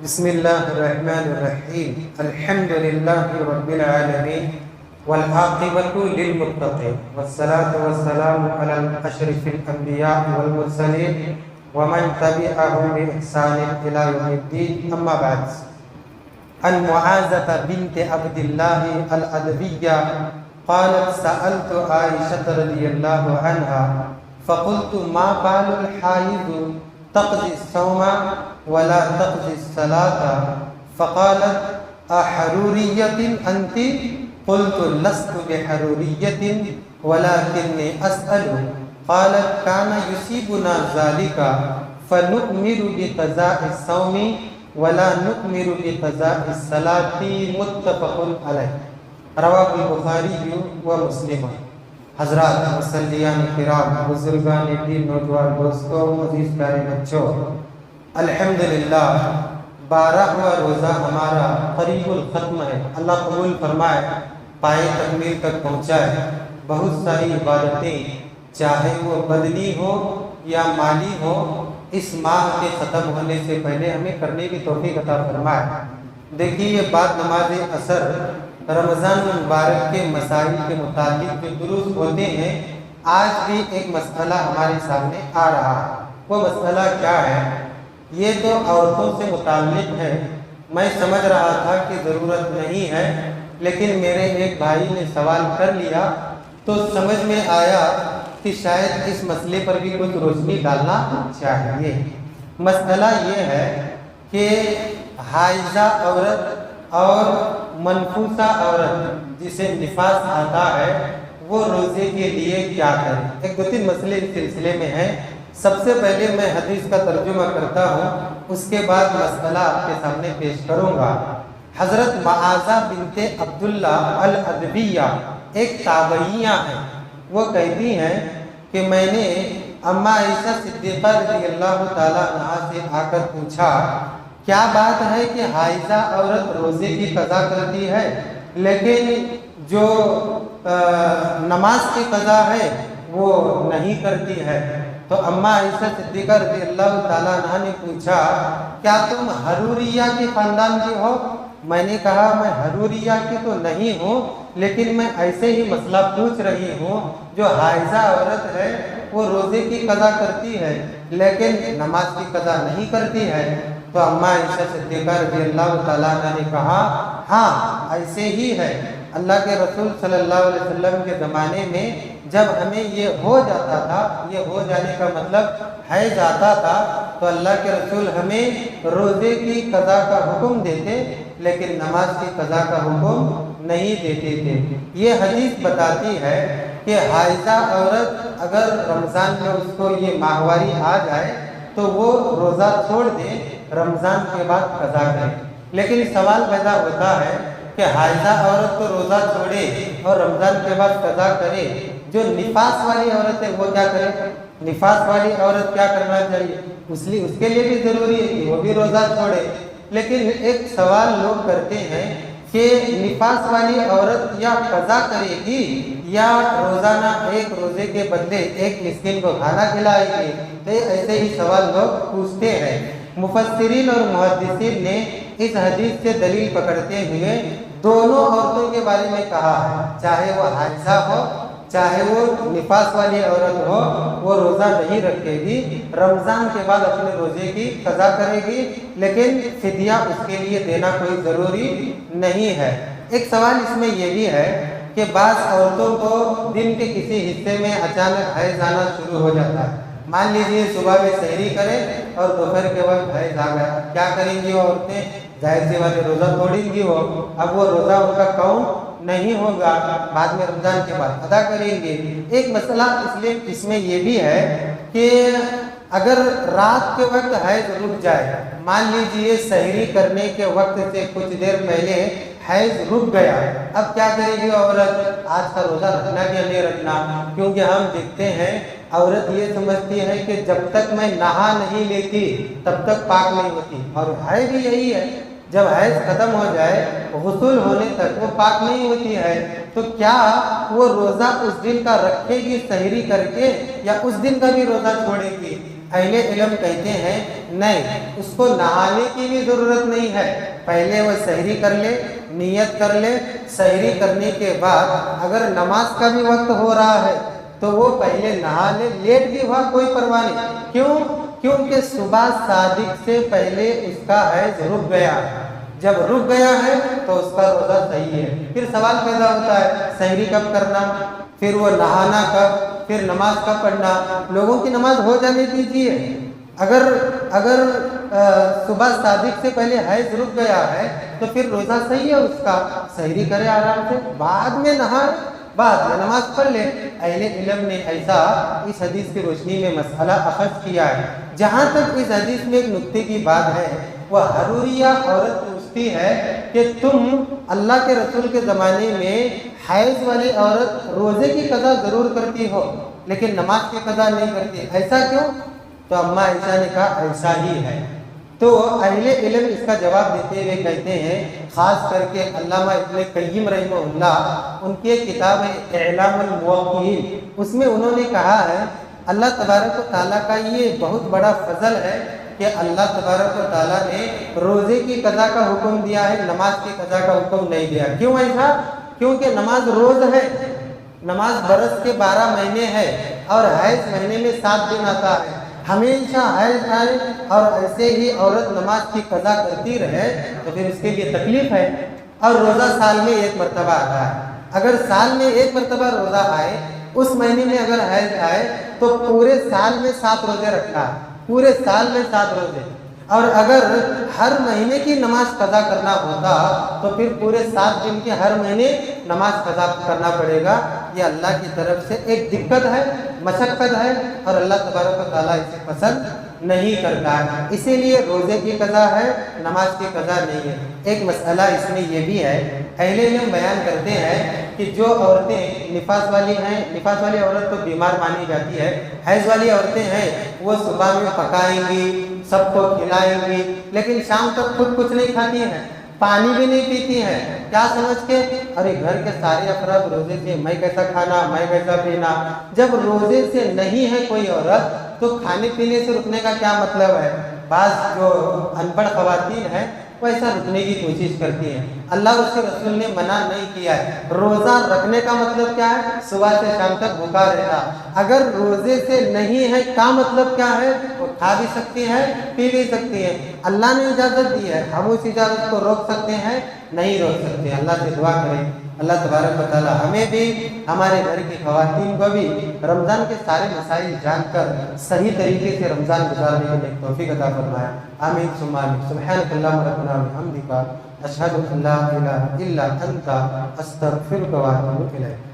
بسم الله الرحمن الرحيم الحمد لله رب العالمين والعاقبة للمتقين والصلاة والسلام على أشرف الأنبياء والمرسلين ومن تبعهم بإحسان إلى يوم الدين أما بعد. عن معاذة بنت عبد الله الأدوية قالت سألت عائشة رضي الله عنها فقلت ما بال الحائض تقضي الصوم ولا تقضي الصلاة فقالت أحرورية أنت؟ قلت لست بحرورية ولكني أسأل. قالت كان يصيبنا ذلك فنؤمر بقضاء الصوم ولا نؤمر بقضاء الصلاة متفق عليه. رواه البخاری و مسلم. حضرات مصلیان کرام، بزرگان دین، نوجوان دوستوں، عزیز پیارے بچوں، الحمدللہ 12واں روزہ ہمارا قریب الختم ہے. اللہ قبول فرمائے، پائے تکمیل تک پہنچائے. بہت ساری عبادتیں چاہے وہ بدنی ہو یا مالی ہو اس ماہ کے ختم ہونے سے پہلے ہمیں کرنے کی توفیق عطا فرمائے. دیکھیے یہ بات نماز عصر رمضان مبارک کے مسائل کے متعلق جو دروس ہوتے ہیں، آج بھی ایک مسئلہ ہمارے سامنے آ رہا ہے. وہ مسئلہ کیا ہے؟ یہ تو عورتوں سے متعلق ہے. میں سمجھ رہا تھا کہ ضرورت نہیں ہے، لیکن میرے ایک بھائی نے سوال کر لیا تو سمجھ میں آیا کہ شاید اس مسئلے پر بھی کچھ روشنی ڈالنا چاہیے. مسئلہ یہ ہے کہ حائضہ عورت اور منفوسہ عورت جسے نفاس آتا ہے وہ روزے کے لیے کیا کرے. ایک دو تین مسئلے اس سلسلے میں ہیں. سب سے پہلے میں حدیث کا ترجمہ کرتا ہوں، اس کے بعد مسئلہ آپ کے سامنے پیش کروں گا. حضرت معاذہ بنت عبداللہ الادویہ ایک تابعیہ ہیں. وہ کہتی ہیں کہ میں نے اماں عائشہ صدیقہ رضی اللہ تعالیٰ عنہا سے آ کر پوچھا کیا بات ہے کہ حائضہ عورت روزے کی قضا کرتی ہے لیکن جو نماز کی قضا ہے وہ نہیں کرتی ہے. تو اماں عائشہ صدیقہ رضی اللہ تعالیٰ عنہ نے پوچھا کیا تم حروریہ کے خاندان کی ہو؟ میں نے کہا میں حروریہ کی تو نہیں ہوں، لیکن میں ایسے ہی مسئلہ پوچھ رہی ہوں. جو حائضہ عورت ہے وہ روزے کی قضا کرتی ہے لیکن نماز کی قضا نہیں کرتی ہے. تو اماں عائشہ صدیقہ رضی اللہ تعالیٰ عنہ نے کہا ہاں ایسے ہی ہے. اللہ کے رسول صلی اللہ علیہ وسلم کے زمانے میں جب ہمیں یہ ہو جاتا تھا، یہ ہو جانے کا مطلب حیض آتا تھا، تو اللہ کے رسول ہمیں روزے کی قضا کا حکم دیتے لیکن نماز کی قضا کا حکم نہیں دیتے تھے. یہ حدیث بتاتی ہے کہ حائضہ عورت اگر رمضان میں اس کو یہ ماہواری آ جائے تو وہ روزہ چھوڑ دے، رمضان کے بعد قضا کرے. لیکن سوال پیدا ہوتا ہے کہ حائضہ عورت تو روزہ چھوڑے اور رمضان کے بعد قضا کرے، جو نفاس والی عورت ہے وہ کیا کرے؟ نفاس والی عورت کیا کرنا چاہیے؟ اس کے لیے بھی ضروری ہے کہ وہ بھی روزہ چھوڑے. لیکن ایک سوال لوگ کرتے ہیں کہ نفاس والی عورت یا قضا کرے گی یا روزانہ ایک روزے کے بدلے ایک مسکین کو کھانا کھلائے گی. تو ایسے ہی سوال لوگ پوچھتے ہیں. مفسرین اور محدثین نے اس حدیث سے دلیل پکڑتے ہوئے دونوں عورتوں کے بارے میں کہا ہے، چاہے وہ حائضہ ہو چاہے وہ نفاس والی عورت ہو، وہ روزہ نہیں رکھے گی، رمضان کے بعد اپنے روزے کی قضا کرے گی، لیکن فدیہ اس کے لیے دینا کوئی ضروری نہیں ہے. ایک سوال اس میں یہ بھی ہے کہ بعض عورتوں کو دن کے کسی حصے میں اچانک حیض آنا شروع ہو جاتا ہے. مان لیجیے صبح میں سحری کرے اور دوپہر کے وقت حیض آ گیا. کیا کریں گی وہ عورتیں؟ ظاہر سی بات ہے روزہ توڑیں گی وہ. اب وہ روزہ ان کا کاؤنٹ نہیں ہوگا، بعد میں رمضان کے بعد ادا کریں گے. ایک مسئلہ اس میں یہ بھی ہے کہ اگر رات کے وقت حیض رک جائے، مان لیجیے سحری کرنے کے وقت سے کچھ دیر پہلے حیض رک گیا، اب کیا کرے گی عورت؟ آج کا روزہ رکھنا یا نہیں رکھنا؟ کیونکہ ہم دیکھتے ہیں عورت یہ سمجھتی ہے کہ جب تک میں نہا نہیں لیتی تب تک پاک نہیں ہوتی، اور ہے بھی یہی ہے. جب حیض ختم ہو جائے غسل ہونے تک وہ پاک نہیں ہوتی ہے. تو کیا وہ روزہ اس دن کا رکھے گی سحری کر کے یا اس دن کا بھی روزہ چھوڑے گی؟ اہل علم کہتے ہیں نہیں، اس کو نہانے کی بھی ضرورت نہیں ہے، پہلے وہ سحری کر لے، نیت کر لے، سحری کرنے کے بعد اگر نماز کا بھی وقت ہو رہا ہے تو وہ پہلے نہا لے، لیٹ بھی ہوا کوئی پرواہ نہیں۔ کیوں؟ کیونکہ صبح صادق سے پہلے اس کا حیض رک گیا، جب رک گیا ہے تو اس کا روزہ صحیح ہے۔ پھر سوال پیدا ہوتا ہے سحری کب کرنا، پھر وہ نہانا کب، پھر نماز کب پڑھنا؟ لوگوں کی نماز ہو جانے دیجیے، اگر صبح صادق سے پہلے حیض رک گیا ہے تو پھر روزہ صحیح ہے اس کا، سحری کرے آرام سے، بعد میں نہائے، بعد میں نماز پڑھ لے۔ اہل علم نے ایسا اس حدیث کی روشنی میں مسئلہ اخذ کیا ہے۔ جہاں تک اس حدیث میں ایک نکتے کی بات ہے، وہ حروریہ عورت پوچھتی ہے کہ تم اللہ کے رسول کے زمانے میں حیض والی عورت روزے کی قضا ضرور کرتی ہو لیکن نماز کی قضا نہیں کرتی، ایسا کیوں؟ تو اماں عائشہ نے کہا ایسا ہی ہے۔ تو اہل علم اس کا جواب دیتے ہوئے کہتے ہیں، خاص کر کے علامہ ابن قیم رحمہ اللہ، ان کی ایک کتاب ہے اعلام الموقعین، اس میں انہوں نے کہا ہے اللہ تبارک و تعالیٰ کا یہ بہت بڑا فضل ہے کہ اللہ تبارک و تعالیٰ نے روزے کی قضا کا حکم دیا ہے، نماز کی قضا کا حکم نہیں دیا۔ کیوں ایسا؟ کیونکہ نماز روز ہے، نماز برس کے 12 مہینے ہے اور حیض مہینے میں 7 دن آتا ہے، ہمیشہ حیض آئے اور ایسے ہی عورت نماز کی قضا کرتی رہے تو پھر اس کے لیے تکلیف ہے۔ اور روزہ سال میں 1 مرتبہ آتا ہے، اگر سال میں 1 مرتبہ روزہ آئے، اس مہینے میں اگر حیض آئے تو پورے سال میں 7 روزے رکھنا ہے، پورے سال میں 7 روزے، اور اگر ہر مہینے کی نماز قضا کرنا ہوتا تو پھر پورے 7 دن کے ہر مہینے نماز قضا کرنا پڑے گا۔ یہ اللہ کی طرف سے ایک دقت ہے، مشقت ہے، اور اللہ تبارک و تعالیٰ اسے پسند نہیں کرتا ہے، اسی لیے روزے کی قضا ہے، نماز کی قضا نہیں ہے۔ ایک مسئلہ اس میں یہ بھی ہے، اہل علم بیان کرتے ہیں کہ جو عورتیں نفاس والی ہیں، نفاس والی عورت تو بیمار مانی جاتی ہے، حیض والی عورتیں ہیں وہ صبح میں پکائیں گی، سب کو کھلائیں گی، لیکن شام تک خود کچھ نہیں کھاتی ہیں، پانی بھی نہیں پیتی ہیں، کیا سمجھ کے ارے گھر کے سارے افراد روزے سے، میں کیسا کھانا، میں کیسا پینا۔ جب روزے سے نہیں ہے کوئی عورت تو کھانے پینے سے رکنے کا کیا مطلب ہے؟ بعض جو ان پڑھ خواتین ہیں وہ ایسا رکنے کی کوشش کرتی ہیں، اللہ اس کے رسول نے منع نہیں کیا ہے۔ روزہ رکھنے کا مطلب کیا ہے؟ صبح سے شام تک بھوکا رہنا۔ اگر روزے سے نہیں ہے کا مطلب کیا ہے؟ وہ کھا بھی سکتی ہے، پی بھی سکتی ہے، اللہ نے اجازت دی ہے، ہم اس اجازت کو روک سکتے ہیں؟ نہیں روک سکتے۔ اللہ سے دعا کریں اللہ تبارک و تعالی ہمیں بھی، ہمارے گھر کی خواتین کو بھی رمضان کے سارے مسائل جان کر صحیح طریقے سے رمضان گزارنے کی توفیق عطا فرمائے، آمین ثم آمین۔ سبحانک اللہم ربنا و بحمدک، اشہد ان لا الہ الا انت، استغفرک و اتوب الیک۔